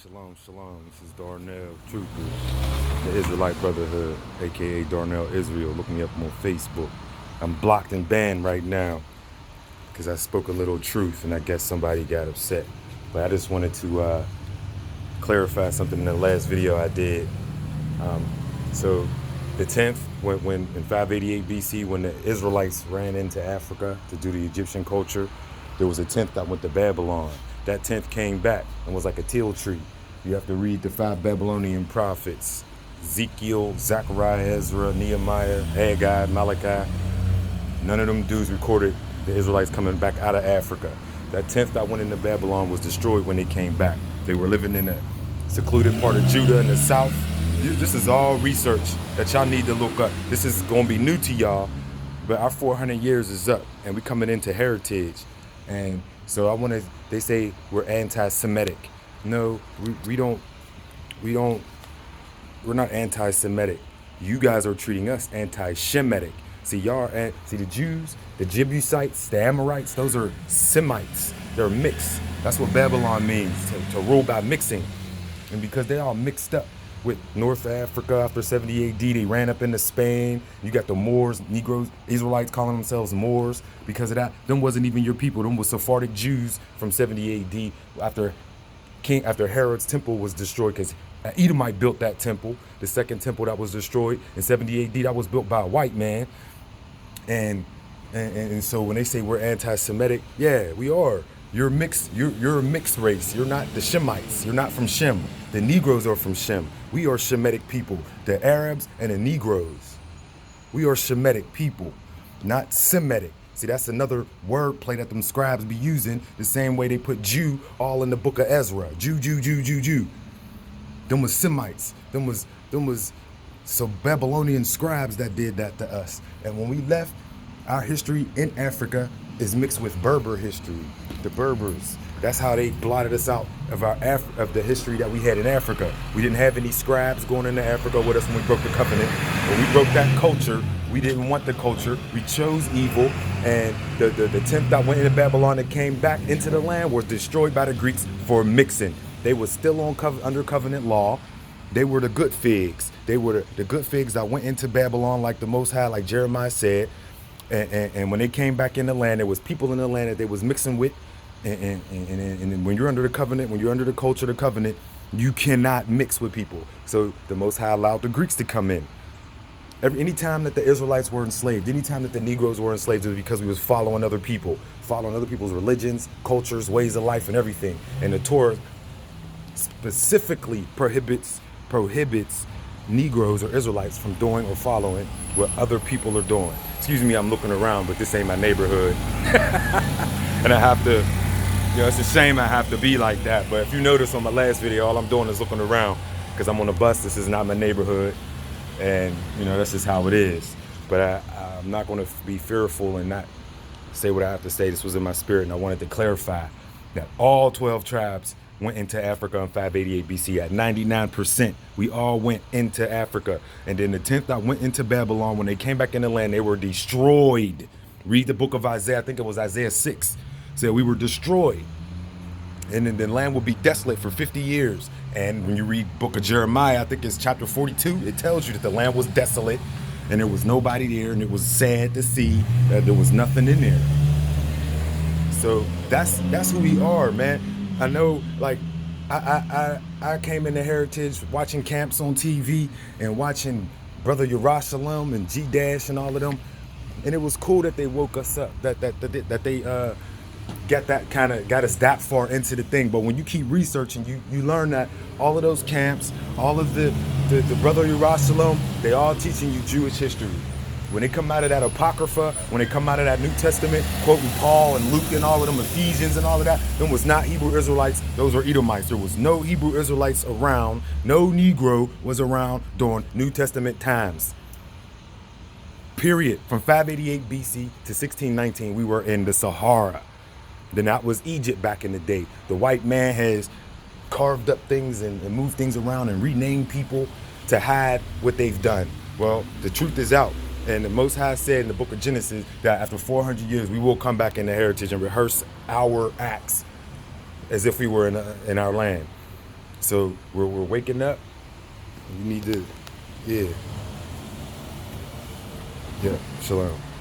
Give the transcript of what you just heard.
Shalom, shalom. This is Darnell Trooper, the Israelite Brotherhood, aka Darnell Israel. Look me up on Facebook. I'm blocked and banned right now because I spoke a little truth and I guess somebody got upset. But I just wanted to clarify something in the last video I did. So the 10th, when in 588 BC, when the Israelites ran into Africa to do the Egyptian culture, there was a 10th that went to Babylon. That 10th came back and was like a teal tree. You have to read the 5 Babylonian prophets: Ezekiel, Zechariah, Ezra, Nehemiah, Haggai, Malachi. None of them dudes recorded the Israelites coming back out of Africa. That 10th that went into Babylon was destroyed when they came back. They were living in a secluded part of Judah in the south. This is all research that y'all need to look up. This is going to be new to y'all, but our 400 years is up and we coming into heritage. And so they say we're anti-Semitic. No, we're not anti-Semitic. You guys are treating us anti-Shemitic. See, see the Jews, the Jebusites, the Amorites, those are Semites. They're mixed. That's what Babylon means, to rule by mixing. And because they all mixed up with North Africa after 70 AD, they ran up into Spain. You got the Moors, Negroes, Israelites calling themselves Moors. Because of that, them wasn't even your people. Them was Sephardic Jews from 70 AD after Herod's temple was destroyed, because Edomite built that temple, the second temple that was destroyed in 70 AD. That was built by a white man. And so when they say we're anti-Semitic, yeah, we are. You're mixed. You're a mixed race. You're not the Shemites. You're not from Shem. The Negroes are from Shem. We are Shemitic people. The Arabs and the Negroes. We are Shemitic people, not Semitic. See, that's another wordplay that them scribes be using, the same way they put Jew all in the book of Ezra. Jew. Them was Semites. Them was some Babylonian scribes that did that to us. And when we left, our history in Africa is mixed with Berber history. The Berbers. That's how they blotted us out of of the history that we had in Africa. We didn't have any scribes going into Africa with us when we broke the covenant. When we broke that culture, we didn't want the culture. We chose evil. And the 10th that went into Babylon that came back into the land was destroyed by the Greeks for mixing. They were still under covenant law. They were the good figs. They were the good figs that went into Babylon like the Most High, like Jeremiah said. And when they came back in the land, there was people in the land that they was mixing with. And when you're under the covenant, when you're under the culture of the covenant, you cannot mix with people. So the Most High allowed the Greeks to come in. Anytime that the Israelites were enslaved, anytime that the Negroes were enslaved, it was because we was following other people's religions, cultures, ways of life, and everything. And the Torah specifically prohibits Negroes or Israelites from doing or following what other people are doing. Excuse me, I'm looking around, but this ain't my neighborhood. And I have to, it's a shame I have to be like that. But if you notice on my last video, all I'm doing is looking around because I'm on a bus. This is not my neighborhood. And, that's just how it is. But I'm not going to be fearful and not say what I have to say. This was in my spirit, and I wanted to clarify that all 12 tribes went into Africa in 588 BC. At 99%, we all went into Africa. And then the 10th that went into Babylon, when they came back in the land, they were destroyed. Read the book of Isaiah. I think it was Isaiah 6. Said we were destroyed. And then the land will be desolate for 50 years. And when you read book of Jeremiah, I think it's chapter 42, it tells you that the land was desolate and there was nobody there, and it was sad to see that there was nothing in there. So that's who we are, man. I know, like, I came into heritage watching camps on TV and watching Brother Yerushalayim and G-Dash and all of them. And it was cool that they woke us up, that they got us that far into the thing. But when you keep researching, you learn that all of those camps, all of the Brother Yerushalayim, they all teaching you Jewish history. When they come out of that Apocrypha, when they come out of that New Testament, quoting Paul and Luke and all of them, Ephesians and all of that, them was not Hebrew Israelites, those were Edomites. There was no Hebrew Israelites around, no Negro was around during New Testament times. Period. From 588 BC to 1619, we were in the Sahara. Then that was Egypt back in the day. The white man has carved up things and moved things around and renamed people to hide what they've done. Well, the truth is out. And the Most High said in the book of Genesis that after 400 years, we will come back into heritage and rehearse our acts as if we were in our land. So we're waking up. You need to, yeah, yeah. Shalom.